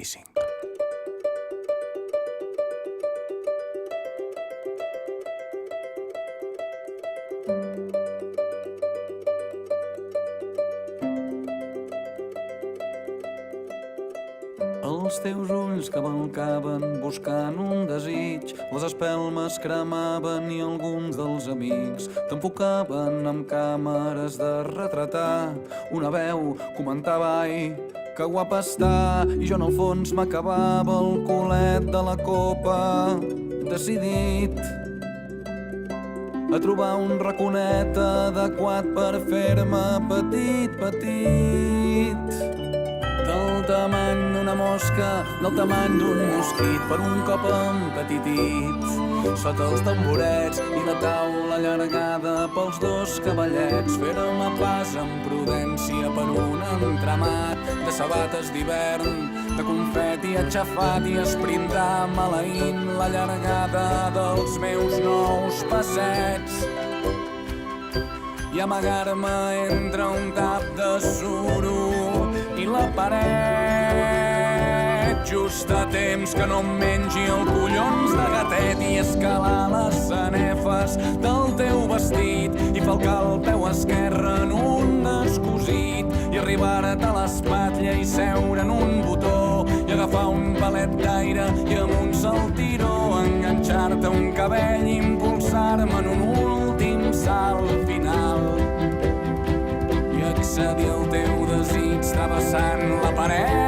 5. Els teus ulls cavalcaven buscant un desig, les espelmes cremaven i alguns dels amics t'enfocaven amb càmeres de retratar. Una veu comentava, ai, que guapa està, i jo en el fons m'acabava el culet de la copa, decidit a trobar un raconet adequat per fer-me petit, petit. Del tamany d'una mosca, del tamany d'un mosquit, per un cop empetitit, sota els tamborets i la taula allargada pels dos cavallets. Fèrem a pas amb prudència per un entramat de sabates d'hivern, de confeti aixafat i esprintar maleint la llargada dels meus nous passeigs i amagar-me entre un tap de suro i la paret, just a temps que no em mengi el collons de gatet i escalar les sanefes del teu vestit i falcar el peu esquerre en un descosit i arribar-te a l'espatlla i seure en un botó i agafar un palet d'aire i amb un saltiró enganxar-te un cabell i impulsar-me en un últim salt final i accedir al teu desig travessant la paret.